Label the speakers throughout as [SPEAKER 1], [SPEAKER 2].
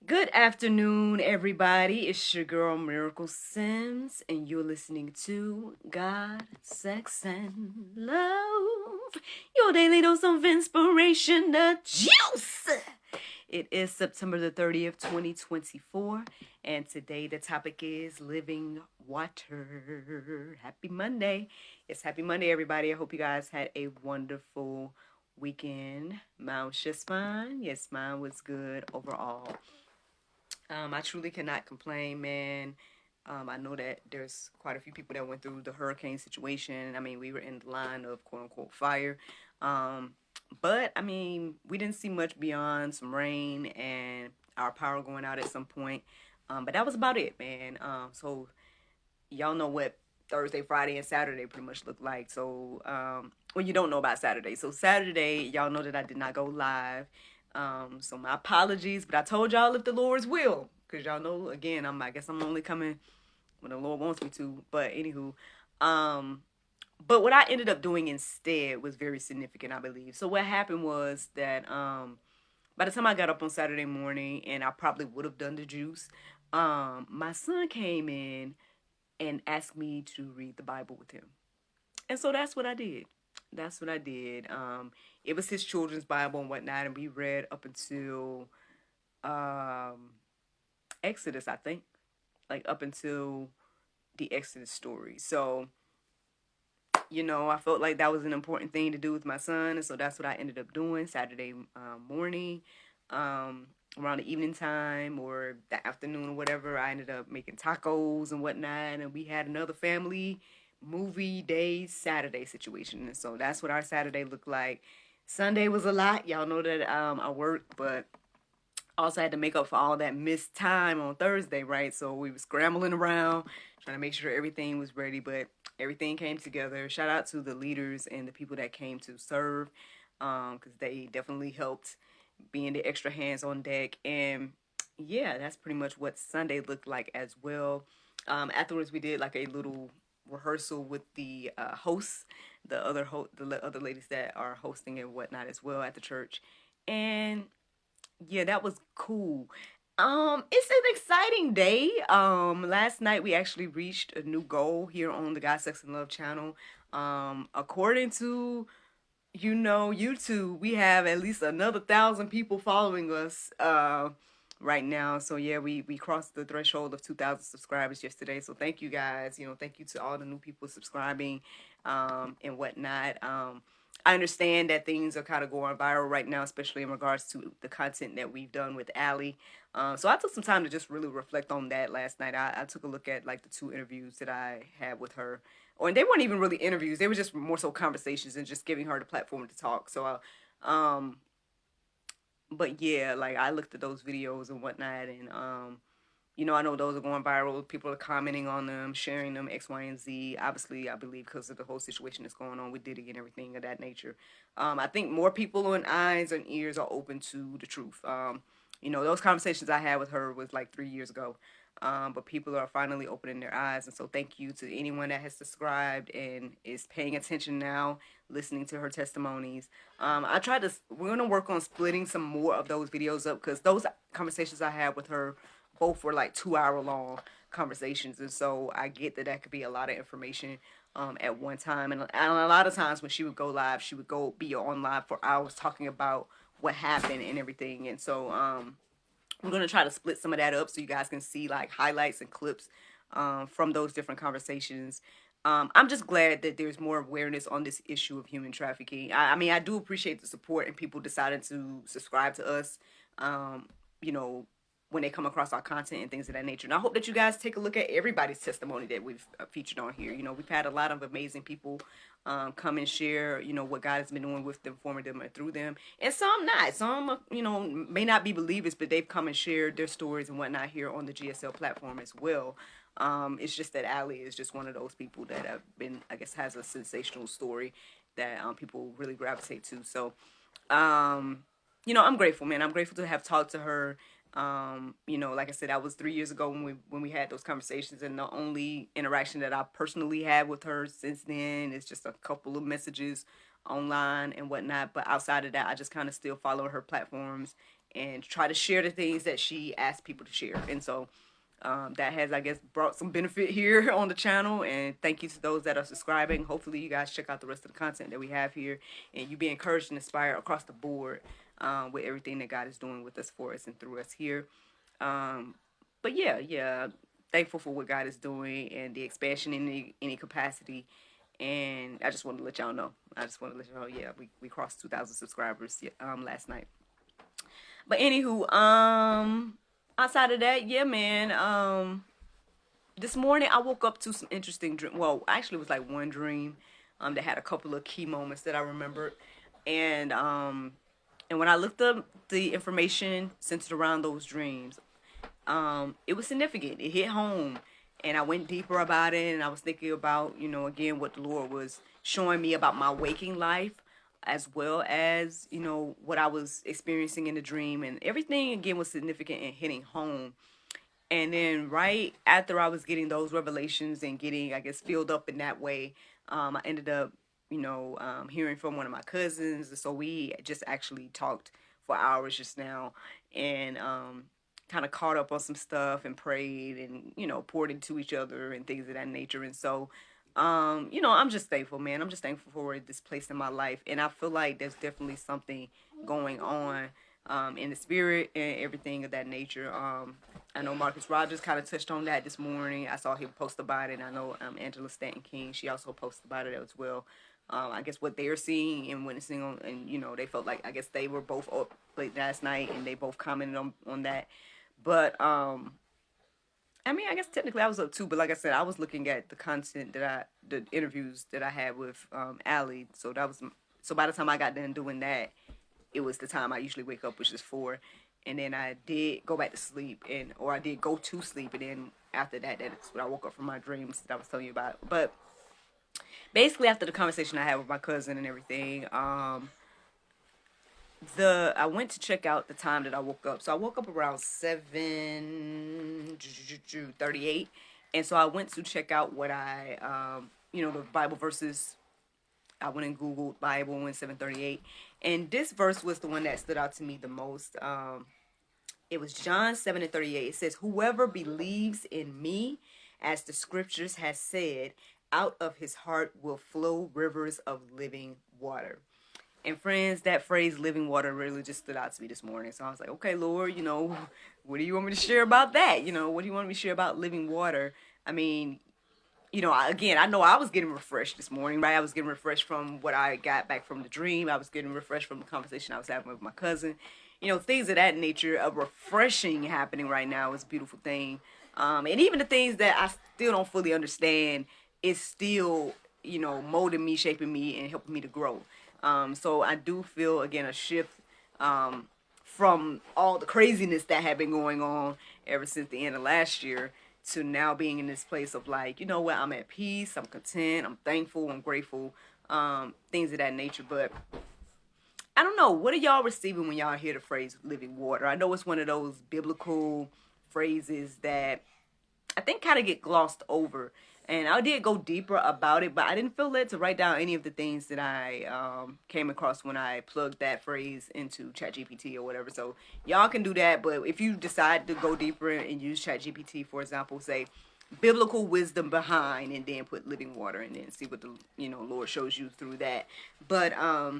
[SPEAKER 1] Good afternoon, everybody. It's your girl Miracle Sims, and you're listening to God, Sex, and Love. Your daily dose of inspiration, the juice. It is September the 30th, 2024, and today the topic is living water. Happy Monday. It's Happy Monday, everybody. I hope you guys had a wonderful weekend. Mine was just fine. Yes, mine was good overall. I truly cannot complain, man. I know that there's quite a few people that went through the hurricane situation. I mean, we were in the line of quote unquote fire. But I mean, we didn't see much beyond some rain and our power going out at some point. But that was about it, man. So y'all know what Thursday, Friday, and Saturday pretty much look like. So, well, you don't know about Saturday. So Saturday, y'all know that I did not go live. So my apologies, but I told y'all if the Lord's will, because y'all know, again, I guess I'm only coming when the Lord wants me to. But anywho, but what I ended up doing instead was very significant, I believe. So what happened was that by the time I got up on Saturday morning, and I probably would have done the juice, my son came in and asked me to read the Bible with him. And so that's what I did. That's what I did. It was his children's Bible and whatnot, and we read up until Exodus, I think, like up until the Exodus story. So, I felt like that was an important thing to do with my son, and so that's what I ended up doing Saturday morning, around the evening time or the afternoon or whatever. I ended up making tacos and whatnot, and we had another family movie day Saturday situation, and so that's what our Saturday looked like. Sunday was a lot. Y'all know that I worked, but also had to make up for all that missed time on Thursday, right? So we were scrambling around, trying to make sure everything was ready, but everything came together. Shout out to the leaders and the people that came to serve, because they definitely helped being the extra hands on deck. And yeah, that's pretty much what Sunday looked like as well. Afterwards, we did like a little rehearsal with the hosts, the other ladies that are hosting and whatnot as well at the church, and yeah, that was cool. It's an exciting day. Last night we actually reached a new goal here on the God, Sex, and Love channel. According to YouTube, we have at least another 1,000 people following us right now. So yeah, we crossed the threshold of 2,000 subscribers yesterday. So thank you guys. Thank you to all the new people subscribing and whatnot. I understand that things are kind of going viral right now, especially in regards to the content that we've done with Allie. So I took some time to just really reflect on that last night. I took a look at like the 2 interviews that I had with her. Or they weren't even really interviews. They were just more so conversations and just giving her the platform to talk. So, but yeah, like I looked at those videos and whatnot, and I know those are going viral. People are commenting on them, sharing them, X, Y, and Z. Obviously, I believe because of the whole situation that's going on with Diddy and everything of that nature. I think more people on eyes and ears are open to the truth. Those conversations I had with her was like 3 years ago. But people are finally opening their eyes. And so thank you to anyone that has subscribed and is paying attention now, listening to her testimonies. We're going to work on splitting some more of those videos up, because those conversations I had with her both were like 2-hour long conversations. And so I get that could be a lot of information at one time. And a lot of times when she would go live, she would be on live for hours talking about what happened and everything. And so, I'm going to try to split some of that up so you guys can see like highlights and clips from those different conversations. I'm just glad that there's more awareness on this issue of human trafficking. I mean, I do appreciate the support and people deciding to subscribe to us, you know, when they come across our content and things of that nature. And I hope that you guys take a look at everybody's testimony that we've featured on here. We've had a lot of amazing people come and share, what God has been doing with them, for them, and through them. And some not. Some, may not be believers, but they've come and shared their stories and whatnot here on the GSL platform as well. It's just that Allie is just one of those people that have been, I guess, has a sensational story that people really gravitate to. So, I'm grateful, man. I'm grateful to have talked to her. Like I said, that was 3 years ago when we had those conversations, and the only interaction that I personally had with her since then is just a couple of messages online and whatnot. But outside of that, I just kind of still follow her platforms and try to share the things that she asked people to share. And so that has, I guess, brought some benefit here on the channel. And thank you to those that are subscribing. Hopefully you guys check out the rest of the content that we have here, and you be encouraged and inspired across the board with everything that God is doing with us, for us, and through us here. But yeah, thankful for what God is doing and the expansion in any capacity. And I just wanted to let y'all know. Yeah, we crossed 2,000 subscribers last night. But anywho, outside of that, yeah, man. This morning I woke up to some interesting dream. Well, actually, it was like one dream, that had a couple of key moments that I remembered, and when I looked up the information centered around those dreams, it was significant. It hit home, and I went deeper about it, and I was thinking about, again, what the Lord was showing me about my waking life, as well as, what I was experiencing in the dream, and everything again was significant and hitting home. And then right after I was getting those revelations and getting, I guess, filled up in that way, I ended up, hearing from one of my cousins. So we just actually talked for hours just now, and kind of caught up on some stuff and prayed and, poured into each other and things of that nature. And so, I'm just thankful, man. I'm just thankful for this place in my life. And I feel like there's definitely something going on in the spirit and everything of that nature. I know Marcus Rogers kind of touched on that this morning. I saw him post about it. I know Angela Stanton King, she also posted about it as well. I guess what they're seeing and witnessing on, and they felt like, I guess they were both up late last night and they both commented on that. But I mean, I guess technically I was up too, but like I said, I was looking at the content the interviews that I had with Allie. So by the time I got done doing that, it was the time I usually wake up, which is 4. And then I did go back to sleep, or I did go to sleep, and then after that, that's when I woke up from my dreams that I was telling you about. But basically, after the conversation I had with my cousin and everything, I went to check out the time that I woke up. So I woke up around 7:38, and so I went to check out what the Bible verses. I went and Googled Bible in 7:38, and this verse was the one that stood out to me the most. It was John 7:38. It says, "Whoever believes in me, as the scriptures has said, out of his heart will flow rivers of living water." And friends, that phrase "living water" really just stood out to me this morning. So I was like, okay, Lord, what do you want me to share about that? What do you want me to share about living water? I mean, I know I was getting refreshed this morning, right? I was getting refreshed from what I got back from the dream. I was getting refreshed from the conversation I was having with my cousin. Things of that nature. A refreshing happening right now is a beautiful thing. And even the things that I still don't fully understand is still, molding me, shaping me, and helping me to grow. So I do feel, again, a shift from all the craziness that had been going on ever since the end of last year, to now being in this place of like, I'm at peace, I'm content, I'm thankful, I'm grateful, things of that nature. But I don't know, what are y'all receiving when y'all hear the phrase living water? I know it's one of those biblical phrases that I think kind of get glossed over. And I did go deeper about it, but I didn't feel led to write down any of the things that I came across when I plugged that phrase into ChatGPT or whatever. So y'all can do that, but if you decide to go deeper and use ChatGPT, for example, say biblical wisdom behind, and then put living water, and then see what the Lord shows you through that. But I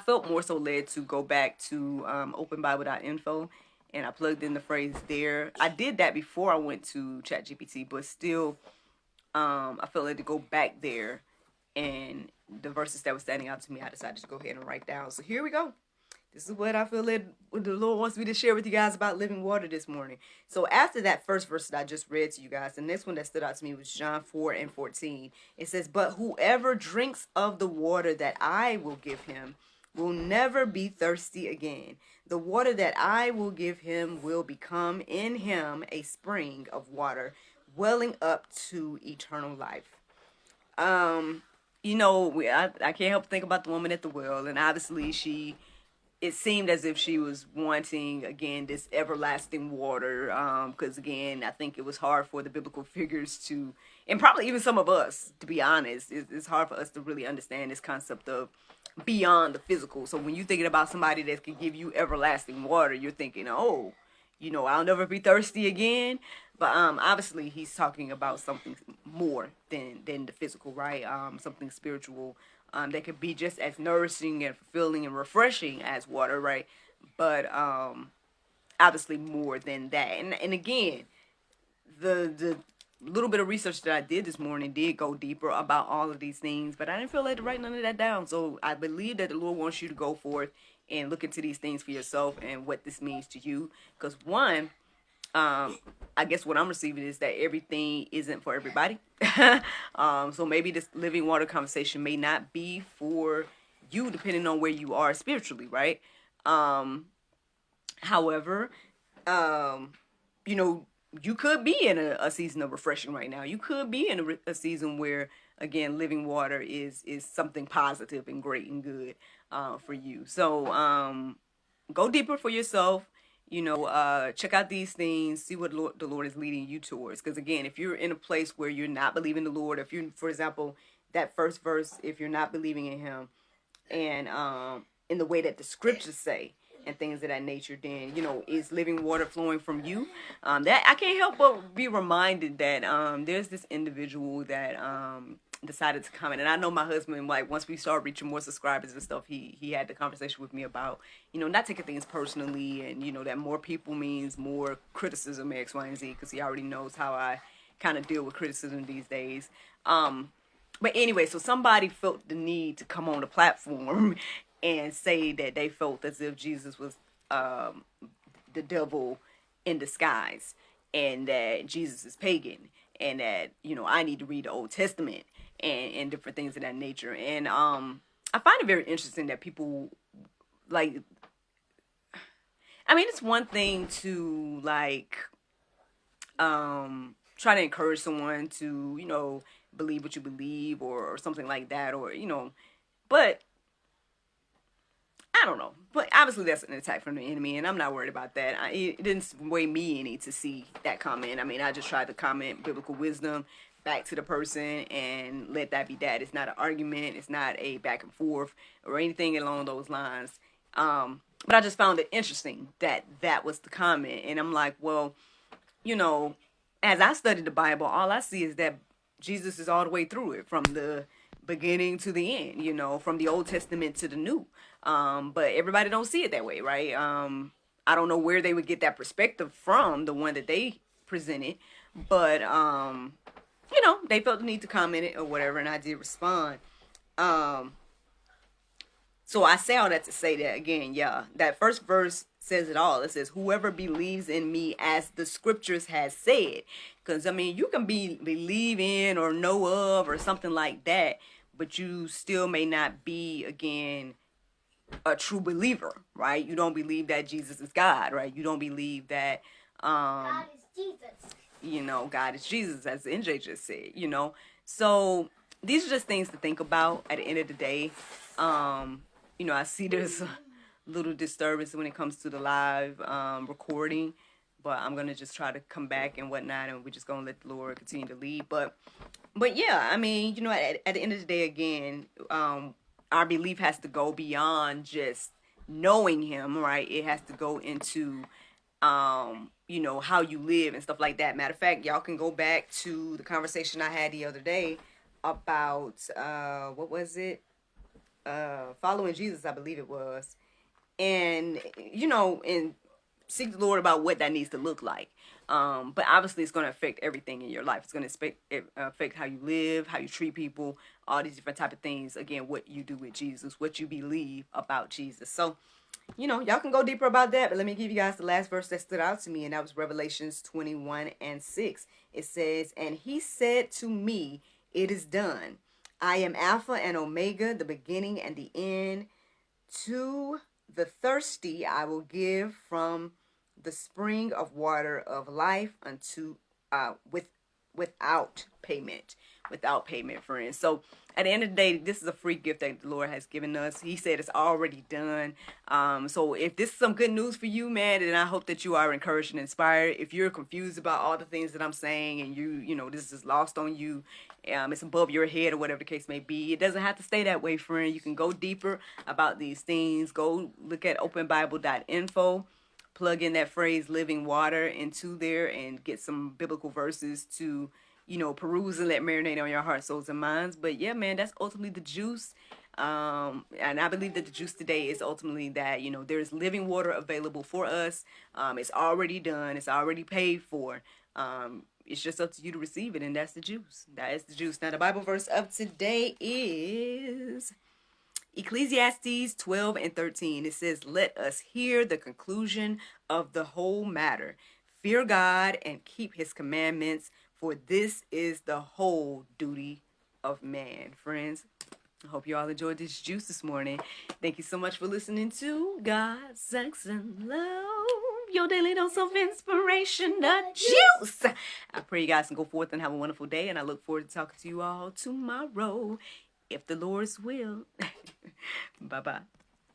[SPEAKER 1] felt more so led to go back to opennbible.info, and I plugged in the phrase there. I did that before I went to ChatGPT, but still, I felt like to go back there, and the verses that were standing out to me, I decided to go ahead and write down. So here we go. This is what I feel like the Lord wants me to share with you guys about living water this morning. So after that first verse that I just read to you guys, the next one that stood out to me was John 4:14. It says, "But whoever drinks of the water that I will give him will never be thirsty again. The water that I will give him will become in him a spring of water, welling up to eternal life." I can't help but think about the woman at the well, and obviously she it seemed as if she was wanting, again, this everlasting water. Because, again, I think it was hard for the biblical figures to, and probably even some of us, to be honest, it's hard for us to really understand this concept of beyond the physical. So when you're thinking about somebody that can give you everlasting water, you're thinking, oh, I'll never be thirsty again. But obviously he's talking about something more than the physical, right? Something spiritual, that could be just as nourishing and fulfilling and refreshing as water, right? But obviously more than that. And again, the little bit of research that I did this morning did go deeper about all of these things, but I didn't feel like to write none of that down. So I believe that the Lord wants you to go forth and look into these things for yourself and what this means to you. Because one, I guess what I'm receiving is that everything isn't for everybody. So maybe this living water conversation may not be for you, depending on where you are spiritually, right? However, you could be in a season of refreshing right now. You could be in a season where, again, living water is something positive and great and good for you. So go deeper for yourself. Check out these things, see what the Lord is leading you towards. Because again, if you're in a place where you're not believing the Lord, if you, for example, that first verse, if you're not believing in Him, and in the way that the scriptures say, and things of that nature, then is living water flowing from you? That I can't help but be reminded that there's this individual that decided to comment, and I know my husband, like, once we start reaching more subscribers and stuff, he had the conversation with me about not taking things personally, and that more people means more criticism, X, Y, and Z, because he already knows how I kind of deal with criticism these days. But anyway, so somebody felt the need to come on the platform and say that they felt as if Jesus was the devil in disguise, and that Jesus is pagan, and that I need to read the Old Testament and different things of that nature. And I find it very interesting that people, like, I mean, it's one thing to try to encourage someone to believe what you believe, or something like that, or but I don't know. But obviously that's an attack from the enemy, and I'm not worried about that. It didn't sway me any to see that comment. I mean, I just tried to comment biblical wisdom back to the person and let that be that. It's not an argument. It's not a back and forth or anything along those lines. But I just found it interesting that that was the comment. And I'm like, well, as I studied the Bible, all I see is that Jesus is all the way through it, from the beginning to the end, from the Old Testament to the New. But everybody don't see it that way, right? I don't know where they would get that perspective from, the one that they presented, but they felt the need to comment it or whatever, and I did respond. So I say all that to say that, again, that first verse says it all. It says, whoever believes in me, as the scriptures has said. Because, I mean, you can believe in or know of or something like that, but you still may not be, again, a true believer, right? You don't believe that Jesus is God, right? You don't believe that
[SPEAKER 2] God is Jesus.
[SPEAKER 1] God is Jesus, as NJ just said, So these are just things to think about at the end of the day. I see there's a little disturbance when it comes to the live recording, but I'm going to just try to come back and whatnot, and we're just going to let the Lord continue to lead. But yeah, I mean, at the end of the day, again, our belief has to go beyond just knowing Him, right? It has to go into, how you live and stuff like that. Matter of fact, y'all can go back to the conversation I had the other day about, what was it? Following Jesus, I believe it was. And, and seek the Lord about what that needs to look like. But obviously it's going to affect everything in your life. It's going to affect how you live, how you treat people, all these different type of things. Again, what you do with Jesus, what you believe about Jesus. So, y'all can go deeper about that, but let me give you guys the last verse that stood out to me, and that was Revelations 21:6. It says, and He said to me, it is done. I am Alpha and Omega, the beginning and the end. To the thirsty I will give from the spring of water of life unto without payment. without payment, friends. So at the end of the day, this is a free gift that the Lord has given us. He said it's already done. So if this is some good news for you, man, then I hope that you are encouraged and inspired. If you're confused about all the things that I'm saying and you know, this is lost on you, it's above your head or whatever the case may be, it doesn't have to stay that way, friend. You can go deeper about these things. Go look at opennbible.info. Plug in that phrase living water into there and get some biblical verses to, you know, peruse and let marinate on your heart, souls, and minds. But yeah, man, that's ultimately the juice. And I believe that the juice today is ultimately that, you know, there's living water available for us. It's already done. It's already paid for. It's just up to you to receive it, and that's the juice. That is the juice. Now, the Bible verse of today is Ecclesiastes 12 and 13. It says, let us hear the conclusion of the whole matter. Fear God and keep his commandments, for this is the whole duty of man. Friends, I hope you all enjoyed this juice this morning. Thank you so much for listening to God, Sex, and Love, your daily dose of inspiration, the juice. I pray you guys can go forth and have a wonderful day, and I look forward to talking to you all tomorrow, if the Lord's will. Bye-bye.